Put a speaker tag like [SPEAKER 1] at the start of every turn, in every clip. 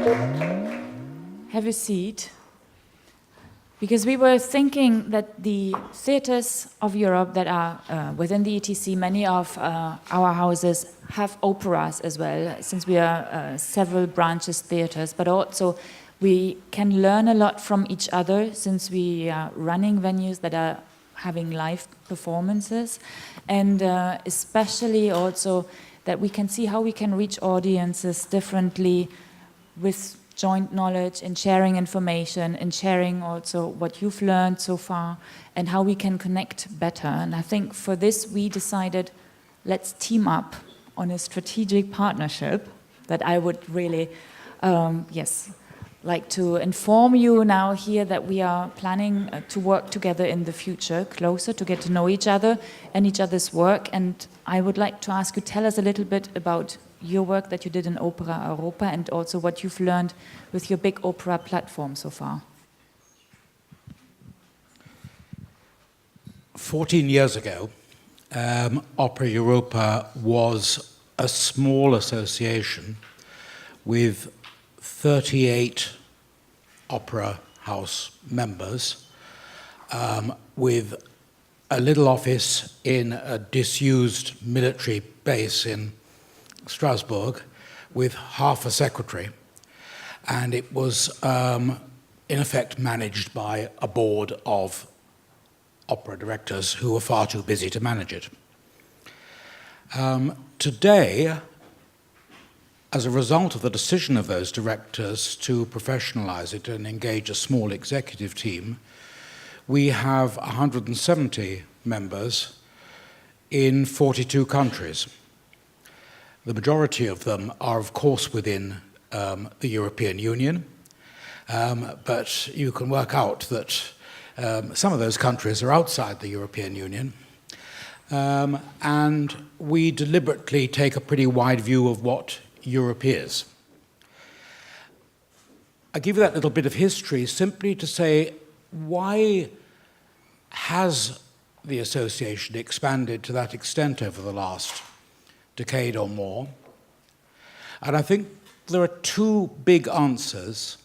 [SPEAKER 1] Have a seat. Because we were thinking that the theaters of Europe that are within the ETC, many of our houses have operas as well, since we are several branches theaters, but also we can learn a lot from each other since we are running venues that are having live performances, and especially also that we can see how we can reach audiences differently with joint knowledge and sharing information and sharing also what you've learned so far and how we can connect better. And I think for this we decided, let's team up on a strategic partnership that I would really, like to inform you now here that we are planning to work together in the future, closer, to get to know each other and each other's work. And I would like to ask you, tell us a little bit about your work that you did in Opera Europa and also what you've learned with your big opera platform so far.
[SPEAKER 2] 14 years ago, Opera Europa was a small association with 38 opera house members, with a little office in a disused military base in Strasbourg, with half a secretary, and it was in effect managed by a board of opera directors who were far too busy to manage it. Today, as a result of the decision of those directors to professionalize it and engage a small executive team, we have 170 members in 42 countries. The majority of them are, of course, within the European Union, but you can work out that some of those countries are outside the European Union, and we deliberately take a pretty wide view of what Europe is. I give you that little bit of history simply to say, why has the association expanded to that extent over the last decade or more? And I think there are two big answers.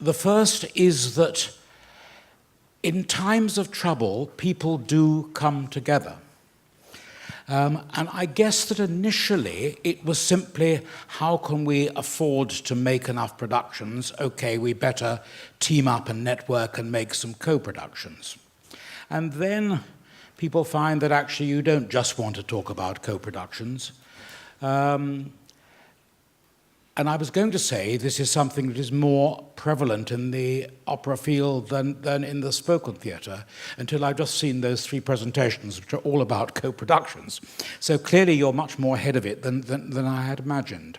[SPEAKER 2] The first is that in times of trouble, people do come together. And I guess that initially it was simply, how can we afford to make enough productions? Okay, we better team up and network and make some co-productions. And then people find that actually you don't just want to talk about co-productions. And I was going to say this is something that is more prevalent in the opera field than in the spoken theatre, until I've just seen those three presentations, which are all about co-productions. So clearly you're much more ahead of it than I had imagined.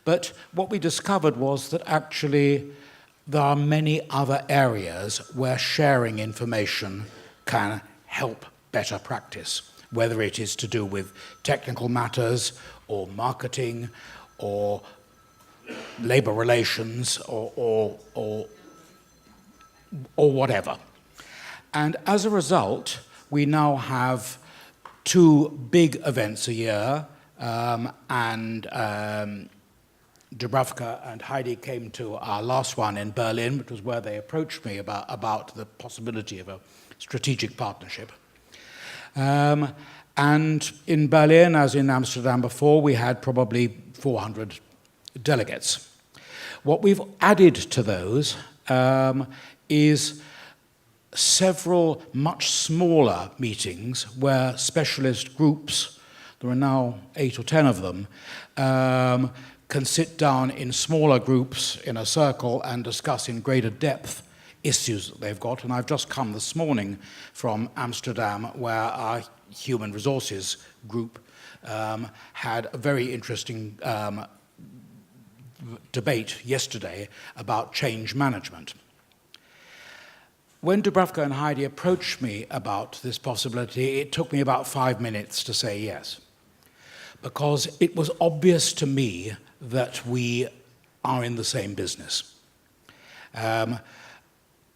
[SPEAKER 2] But what we discovered was that actually there are many other areas where sharing information can help better practice, whether it is to do with technical matters or marketing or labor relations or whatever. And as a result, we now have two big events a year, and Dubravka and Heidi came to our last one in Berlin, which was where they approached me about the possibility of a strategic partnership. And in Berlin, as in Amsterdam before, we had probably 400 delegates. What we've added to those is several much smaller meetings where specialist groups, there are now 8 or 10 of them, can sit down in smaller groups in a circle and discuss in greater depth issues that they've got. And I've just come this morning from Amsterdam, where our human resources group had a very interesting debate yesterday about change management. When Dubravka and Heidi approached me about this possibility, it took me about 5 minutes to say yes, because it was obvious to me that we are in the same business.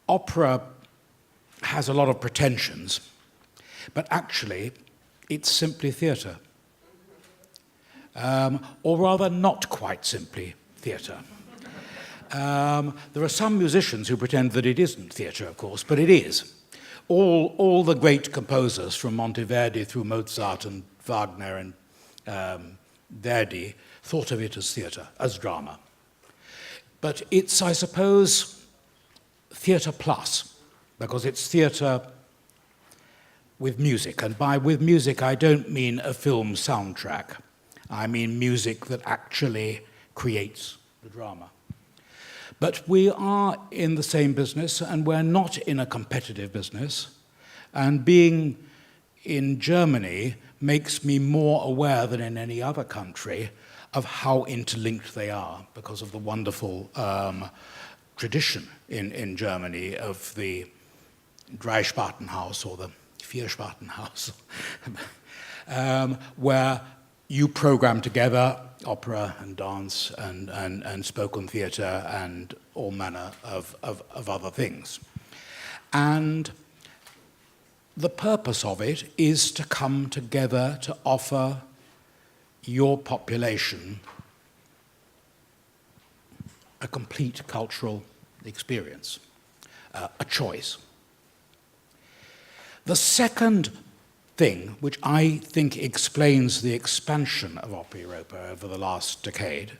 [SPEAKER 2] Opera has a lot of pretensions, but actually it's simply theatre. Or rather not quite simply theatre. There are some musicians who pretend that it isn't theatre, of course, but it is. All the great composers, from Monteverdi through Mozart and Wagner and Verdi, thought of it as theatre, as drama. But it's, I suppose, theatre plus, because it's theatre with music. And by with music, I don't mean a film soundtrack. I mean music that actually creates the drama. But we are in the same business, and we're not in a competitive business. And being in Germany makes me more aware than in any other country of how interlinked they are, because of the wonderful tradition in Germany of the Dreispartenhaus or the Vierspartenhaus, where you program together opera and dance and spoken theatre and all manner of other things. And the purpose of it is to come together to offer your population a complete cultural experience, a choice. The second thing, which I think explains the expansion of Opera Europa over the last decade,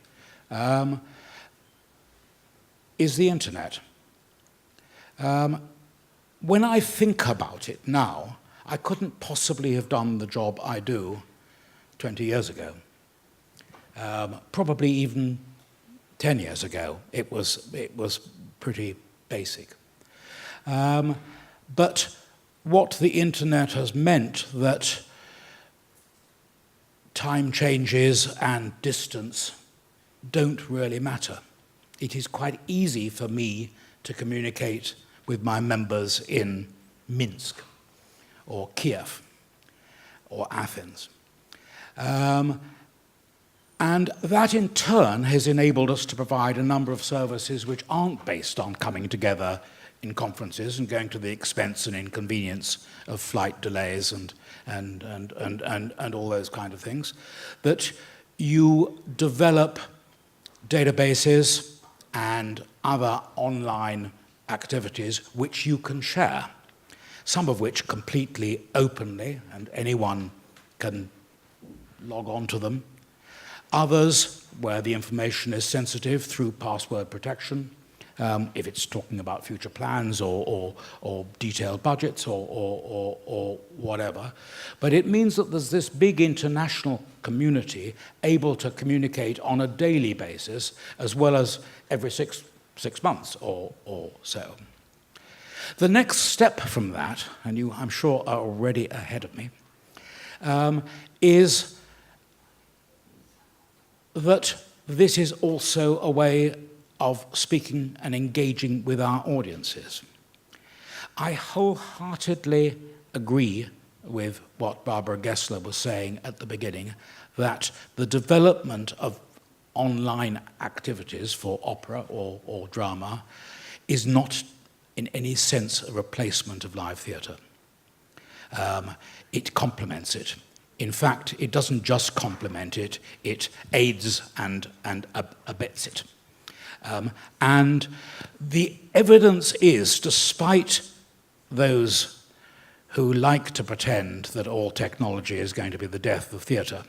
[SPEAKER 2] is the internet. When I think about it now, I couldn't possibly have done the job I do 20 years ago. Probably even 10 years ago. It was pretty basic. But what the internet has meant, that time changes and distance don't really matter. It is quite easy for me to communicate with my members in Minsk or Kiev or Athens. And that in turn has enabled us to provide a number of services which aren't based on coming together in conferences and going to the expense and inconvenience of flight delays and all those kind of things, that you develop databases and other online activities which you can share, some of which completely openly, and anyone can log on to them. Others, where the information is sensitive through password protection, if it's talking about future plans or detailed budgets or whatever. But it means that there's this big international community able to communicate on a daily basis, as well as every six months or so. The next step from that, and you, I'm sure, are already ahead of me, is that this is also a way of speaking and engaging with our audiences. I wholeheartedly agree with what Barbara Gessler was saying at the beginning, that the development of online activities for opera or drama is not in any sense a replacement of live theatre. It complements it. In fact, it doesn't just complement it, it aids and abets it. And the evidence is, despite those who like to pretend that all technology is going to be the death of theatre,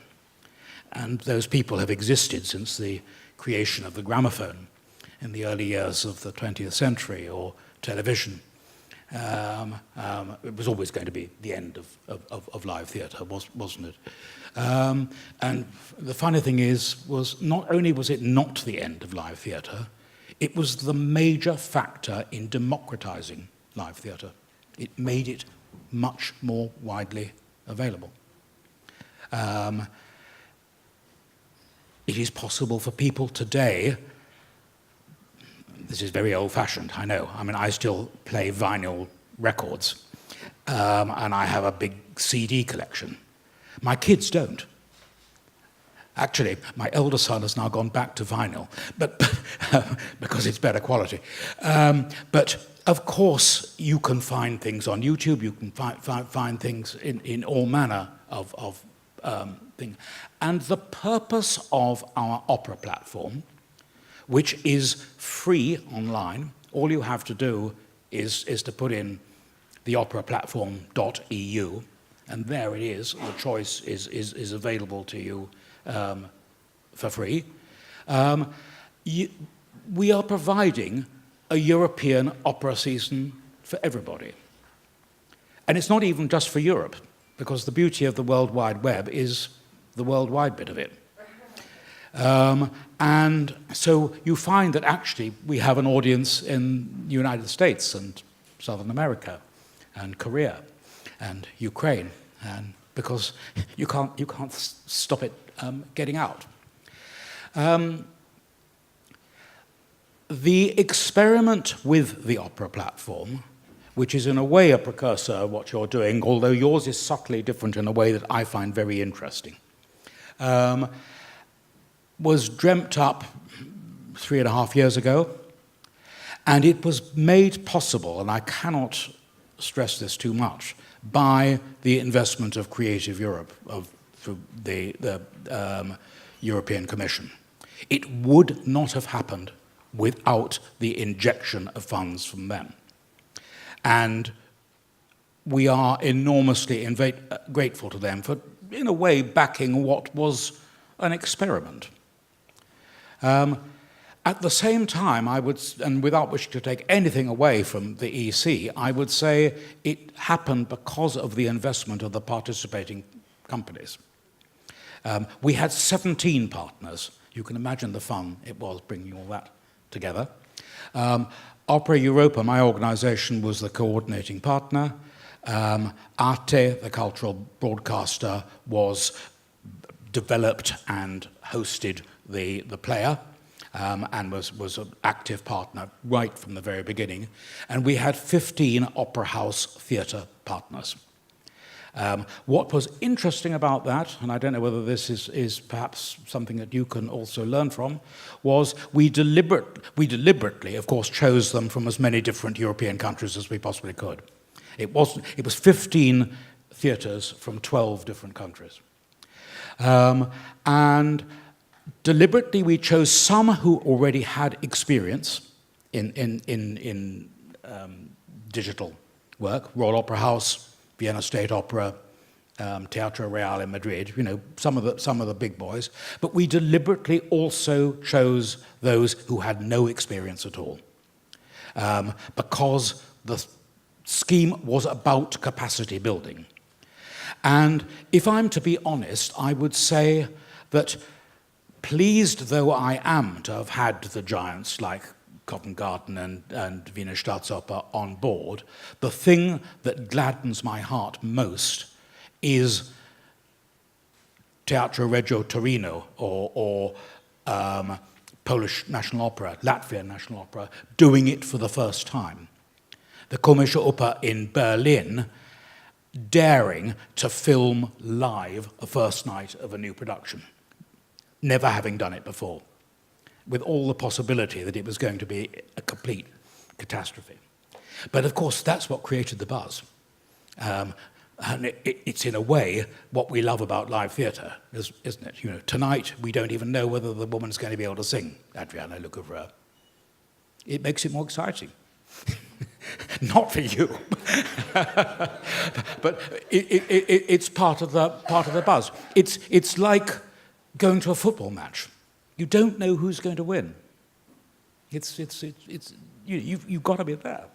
[SPEAKER 2] and those people have existed since the creation of the gramophone in the early years of the 20th century, or television. It was always going to be the end of live theatre, wasn't it? And the funny thing was not only was it not the end of live theatre, it was the major factor in democratizing live theatre. It made it much more widely available. It is possible for people today, this is very old-fashioned, I know. I mean, I still play vinyl records, and I have a big CD collection. My kids don't. Actually, my elder son has now gone back to vinyl, but because it's better quality. But of course, you can find things on YouTube. You can find things in all manner of things. And the purpose of our opera platform, which is free online. All you have to do is to put in the operaplatform.eu, and there it is. The choice is available to you for free. We are providing a European opera season for everybody. And it's not even just for Europe, because the beauty of the World Wide Web is the worldwide bit of it. And so you find that actually we have an audience in the United States and Southern America and Korea and Ukraine, and because you can't stop it getting out. The experiment with the Opera platform, which is in a way a precursor of what you're doing, although yours is subtly different in a way that I find very interesting, was dreamt up 3.5 years ago, and it was made possible, and I cannot stress this too much, by the investment of Creative Europe, through the European Commission. It would not have happened without the injection of funds from them. And we are enormously grateful to them for, in a way, backing what was an experiment. At the same time, I would, and without wishing to take anything away from the EC, I would say it happened because of the investment of the participating companies. We had 17 partners. You can imagine the fun it was bringing all that together. Opera Europa, my organization, was the coordinating partner. Arte, the cultural broadcaster, developed and hosted the player, and was an active partner right from the very beginning. And we had 15 opera house theatre partners. What was interesting about that, and I don't know whether this is perhaps something that you can also learn from, was we deliberately, of course, chose them from as many different European countries as we possibly could. It was 15 theatres from 12 different countries. And deliberately we chose some who already had experience in digital work, Royal Opera House, Vienna State Opera, Teatro Real in Madrid, some of the big boys. But we deliberately also chose those who had no experience at all, because the scheme was about capacity building. And if I'm to be honest, I would say that, pleased though I am to have had the giants like Covent Garden and Wiener Staatsoper on board, the thing that gladdens my heart most is Teatro Regio Torino or Polish National Opera, Latvian National Opera, doing it for the first time. The Komische Oper in Berlin daring to film live the first night of a new production, never having done it before, with all the possibility that it was going to be a complete catastrophe. But of course, that's what created the buzz. And it's in a way what we love about live theatre, isn't it? Tonight we don't even know whether the woman's going to be able to sing Adriana Lucavera. It makes it more exciting. Not for you, but it's part of the buzz. It's like going to a football match. You don't know who's going to win. You've got to be there.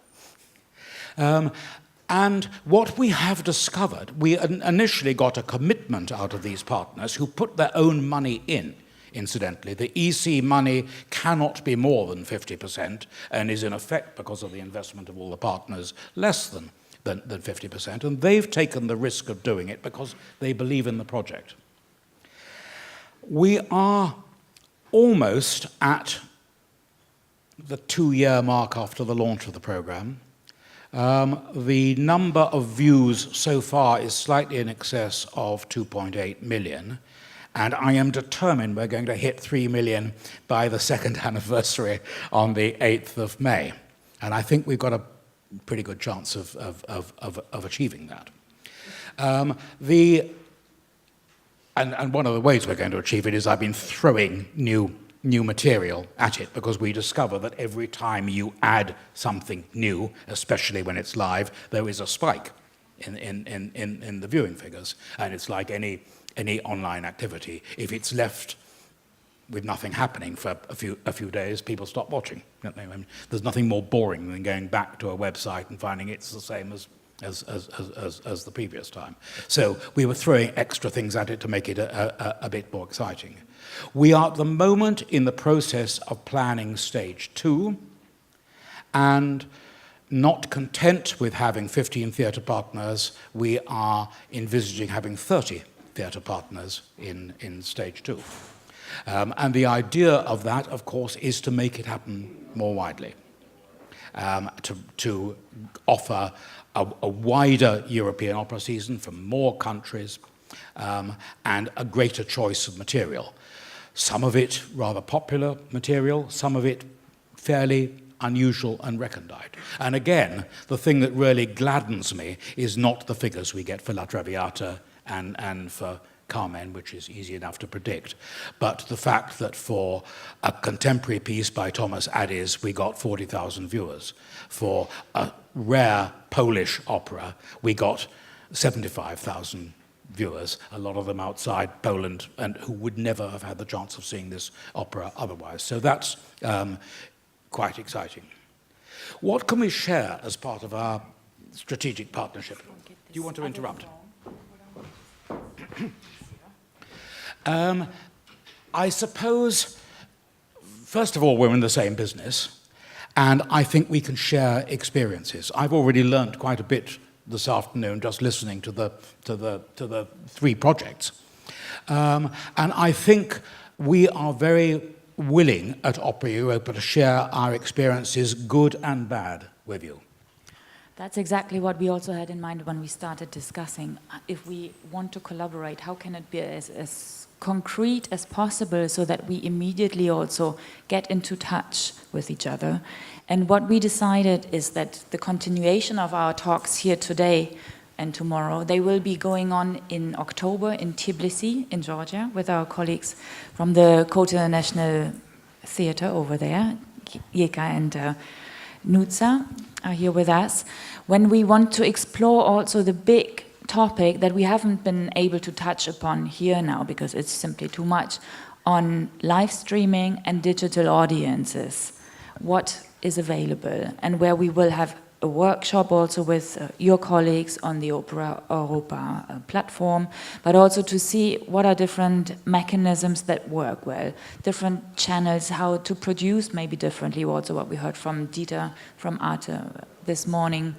[SPEAKER 2] And what we have discovered, we initially got a commitment out of these partners who put their own money in. Incidentally, the EC money cannot be more than 50% and is in effect, because of the investment of all the partners, less than 50%. And they've taken the risk of doing it because they believe in the project. We are almost at the 2-year mark after the launch of the program. The number of views so far is slightly in excess of 2.8 million. And I am determined we're going to hit 3 million by the second anniversary on the 8th of May. And I think we've got a pretty good chance of achieving that. And one of the ways we're going to achieve it is I've been throwing new new material at it, because we discover that every time you add something new, especially when it's live, there is a spike in the viewing figures. And it's like any online activity. If it's left with nothing happening for a few days, people stop watching. I mean, there's nothing more boring than going back to a website and finding it's the same as the previous time. So we were throwing extra things at it to make it a bit more exciting. We are at the moment in the process of planning stage 2, and not content with having 15 theatre partners, we are envisaging having 30 theatre partners in stage 2. And the idea of that, of course, is to make it happen more widely, to offer a wider European opera season from more countries, and a greater choice of material. Some of it rather popular material, some of it fairly unusual and recondite. And again, the thing that really gladdens me is not the figures we get for La Traviata and for Carmen, which is easy enough to predict, but the fact that for a contemporary piece by Thomas Adis, we got 40,000 viewers. For a rare Polish opera, we got 75,000 viewers, a lot of them outside Poland, and who would never have had the chance of seeing this opera otherwise. So that's quite exciting. What can we share as part of our strategic partnership? Do you want to interrupt? I suppose, first of all, we're in the same business, and I think we can share experiences. I've already learned quite a bit this afternoon just listening to the 3 projects. And I think we are very willing at Opera Europa to share our experiences, good and bad, with you.
[SPEAKER 1] That's exactly what we also had in mind when we started discussing. If we want to collaborate, how can it be as concrete as possible so that we immediately also get into touch with each other? And what we decided is that the continuation of our talks here today and tomorrow, they will be going on in October in Tbilisi, in Georgia, with our colleagues from the Kota National Theatre over there. Jeka and Nutsa are here with us, when we want to explore also the big topic that we haven't been able to touch upon here now because it's simply too much, on live streaming and digital audiences. What is available, and where we will have a workshop also with your colleagues on the Opera Europa platform, but also to see what are different mechanisms that work well, different channels, how to produce maybe differently, also what we heard from Dieter from Arte this morning,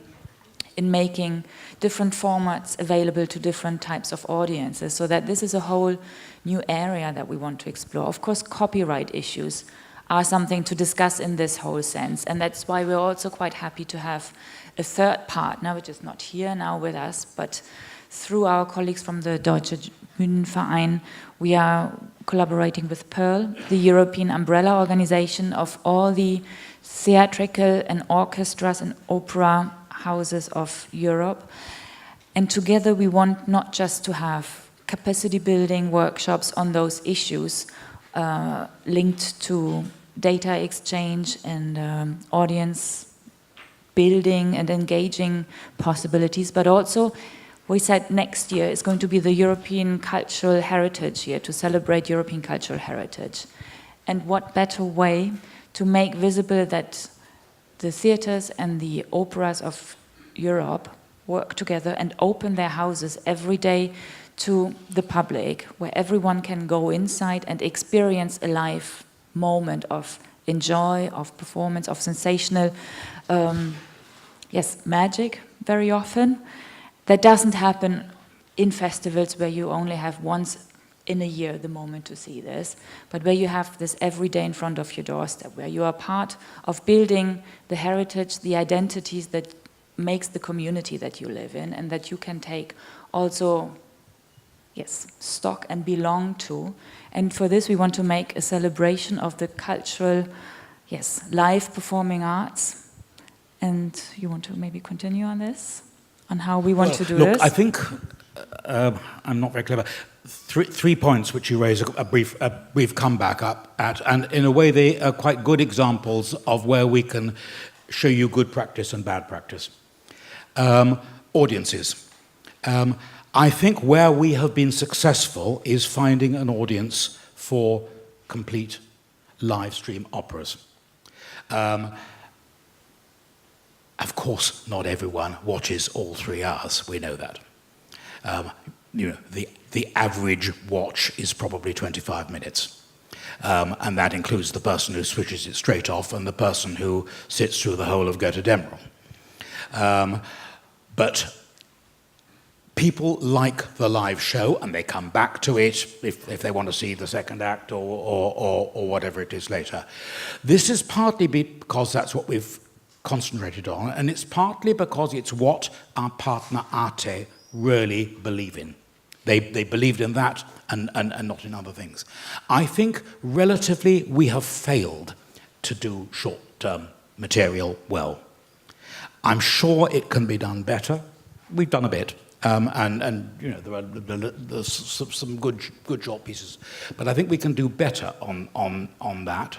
[SPEAKER 1] in making different formats available to different types of audiences, so that this is a whole new area that we want to explore. Of course, copyright issues are something to discuss in this whole sense, and that's why we're also quite happy to have a third partner, which is not here now with us, but through our colleagues from the Deutsche Bühnenverein, we are collaborating with Pearl, the European umbrella organization of all the theatrical and orchestras and opera houses of Europe. And together we want not just to have capacity building workshops on those issues linked to data exchange and audience building and engaging possibilities, but also we said next year is going to be the European Cultural Heritage Year, to celebrate European cultural heritage. And what better way to make visible that the theaters and the operas of Europe work together and open their houses every day to the public, where everyone can go inside and experience a live moment of enjoy, of performance, of sensational, magic very often. That doesn't happen in festivals where you only have once in a year the moment to see this, but where you have this every day in front of your doorstep, where you are part of building the heritage, the identities that makes the community that you live in, and that you can take also stock and belong to. And for this we want to make a celebration of the cultural, live performing arts. And you want to maybe continue on this? On how we want to do this?
[SPEAKER 2] I think I'm not very clever. Three points which you raise a brief comeback up at, and in a way they are quite good examples of where we can show you good practice and bad practice. Audiences. I think where we have been successful is finding an audience for complete live stream operas. Of course, not everyone watches all 3 hours, we know that. The average watch is probably 25 minutes. And that includes the person who switches it straight off and the person who sits through the whole of Götterdämmerung. But people like the live show, and they come back to it if they want to see the second act or whatever it is later. This is partly because that's what we've concentrated on, and it's partly because it's what our partner Arte really believe in. They believed in that and not in other things. I think relatively we have failed to do short-term material well. I'm sure it can be done better. We've done a bit. And you know, there's some good short pieces, but I think we can do better on that.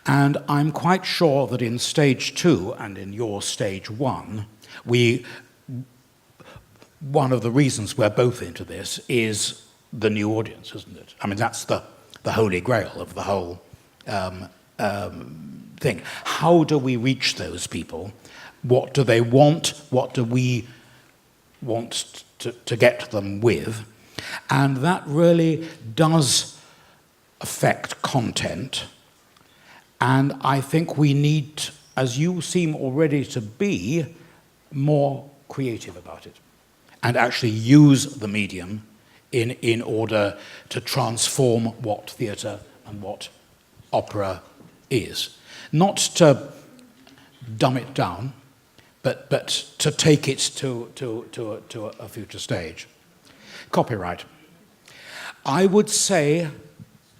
[SPEAKER 2] And I'm quite sure that in stage 2 and in your stage 1, one of the reasons we're both into this is the new audience, isn't it? I mean, that's the holy grail of the whole thing. How do we reach those people? What do they want? What do we want to get them with? And that really does affect content. And I think we need, as you seem already to be, more creative about it and actually use the medium in order to transform what theatre and what opera is. Not to dumb it down, but to take it to a future stage. Copyright. I would say,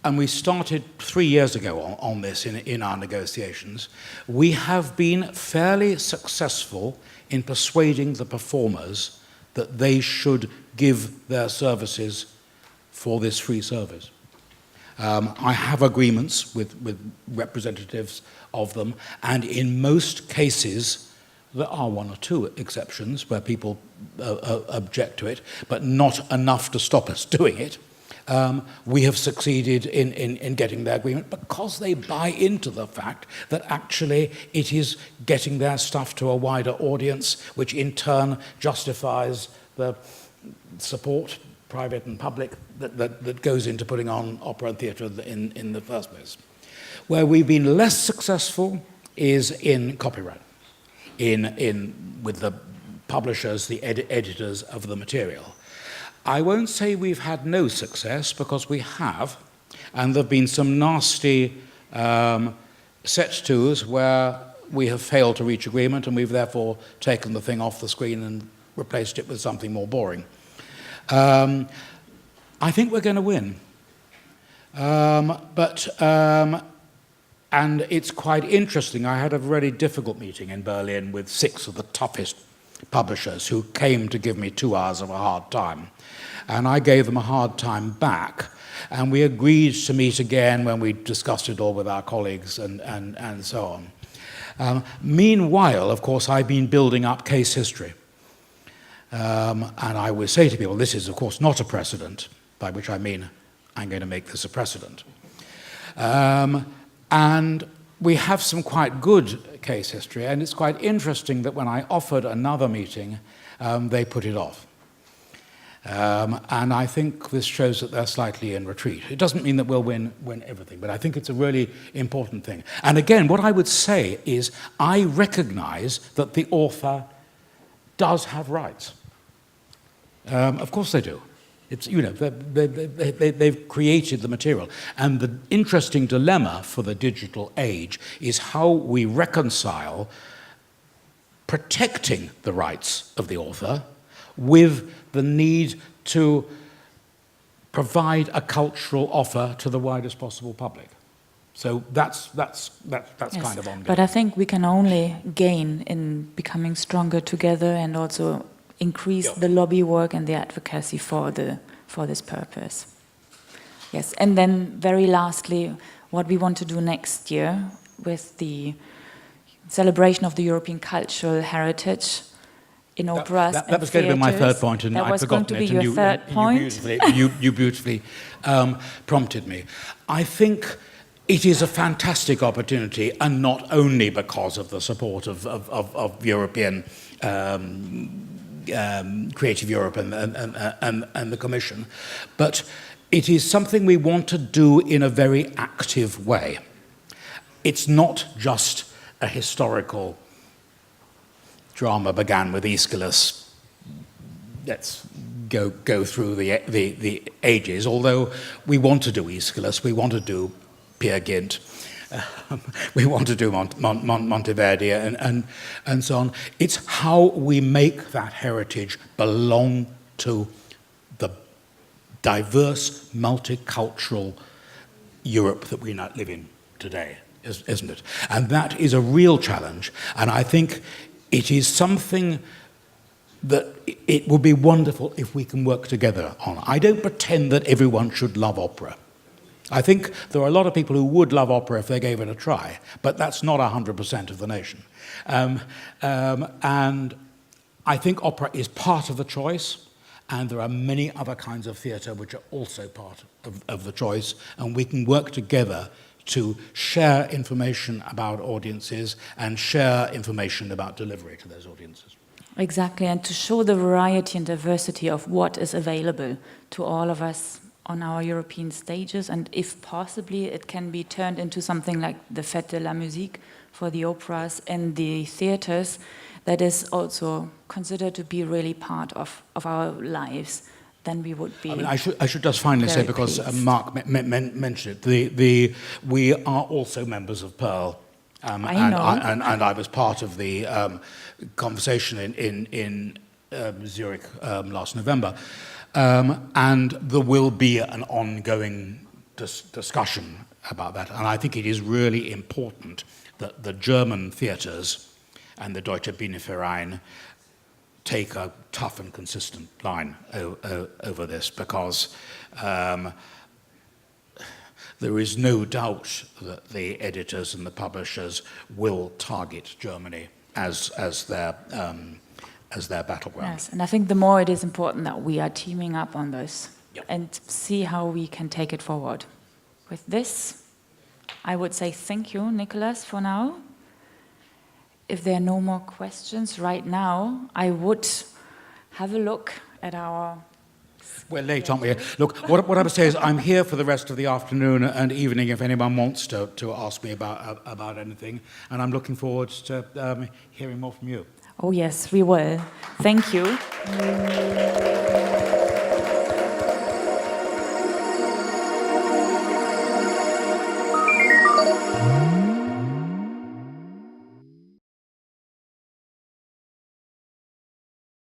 [SPEAKER 2] and we started 3 years ago on this in our negotiations, we have been fairly successful in persuading the performers that they should give their services for this free service. I have agreements with representatives of them, and in most cases, there are 1 or 2 exceptions where people object to it, but not enough to stop us doing it. We have succeeded in getting their agreement because they buy into the fact that actually it is getting their stuff to a wider audience, which in turn justifies the support, private and public, that goes into putting on opera and theatre in the first place. Where we've been less successful is in copyright, with the publishers, the editors of the material. I won't say we've had no success, because we have, and there have been some nasty set twos where we have failed to reach agreement, and we've therefore taken the thing off the screen and replaced it with something more boring. I think we're going to win. And it's quite interesting. I had a very difficult meeting in Berlin with 6 of the toughest publishers who came to give me 2 hours of a hard time. And I gave them a hard time back. And we agreed to meet again when we discussed it all with our colleagues and so on. Meanwhile, of course, I've been building up case history. And I would say to people, this is, of course, not a precedent, by which I mean I'm going to make this a precedent. And we have some quite good case history, and it's quite interesting that when I offered another meeting, they put it off. And I think this shows that they're slightly in retreat. It doesn't mean that we'll win everything, but I think it's a really important thing. And again, what I would say is I recognize that the author does have rights. Of course they do. It's, you know, they've created the material. And the interesting dilemma for the digital age is how we reconcile protecting the rights of the author with the need to provide a cultural offer to the widest possible public. So that's yes, kind of ongoing.
[SPEAKER 1] But I think we can only gain in becoming stronger together and also increase the lobby work and the advocacy for this purpose. Yes, and then very lastly, what we want to do next year with the celebration of the European cultural heritage in operas and
[SPEAKER 2] that was going to be my third
[SPEAKER 1] theatres.
[SPEAKER 2] point, and
[SPEAKER 1] that
[SPEAKER 2] I'd
[SPEAKER 1] was going to
[SPEAKER 2] forgotten
[SPEAKER 1] be
[SPEAKER 2] it,
[SPEAKER 1] your third point.
[SPEAKER 2] You beautifully prompted me. I think it is a fantastic opportunity, and not only because of the support of European Creative Europe and the Commission, but it is something we want to do in a very active way. It's not just a historical drama began with Aeschylus. Let's go through the ages. Although we want to do Aeschylus, we want to do Peer Gynt, we want to do Monteverdi and so on. It's how we make that heritage belong to the diverse, multicultural Europe that we now live in today, isn't it? And that is a real challenge, and I think it is something that it would be wonderful if we can work together on. I don't pretend that everyone should love opera. I think there are a lot of people who would love opera if they gave it a try, but that's not 100% of the nation. And I think opera is part of the choice, and there are many other kinds of theatre which are also part of the choice, and we can work together to share information about audiences and share information about delivery to those audiences.
[SPEAKER 1] Exactly, and to show the variety and diversity of what is available to all of us on our European stages, and if possibly it can be turned into something like the Fête de la Musique for the operas and the theatres, that is also considered to be really part of our lives, then we would be. I mean,
[SPEAKER 2] I should just finally say, because Mark mentioned it, we are also members of Pearl.
[SPEAKER 1] I know.
[SPEAKER 2] And I was part of the conversation in Zurich last November. And there will be an ongoing discussion about that. And I think it is really important that the German theatres and the Deutsche Bühnenverein take a tough and consistent line over this, because there is no doubt that the editors and the publishers will target Germany as their battleground.
[SPEAKER 1] Yes, and I think the more it is important that we are teaming up on this and see how we can take it forward. With this, I would say thank you, Nicholas, for now. If there are no more questions right now, I would have a look at our...
[SPEAKER 2] We're late, aren't we? Look, what I would say is I'm here for the rest of the afternoon and evening if anyone wants to ask me about anything, and I'm looking forward to hearing more from you.
[SPEAKER 1] Oh yes, we will. Thank you.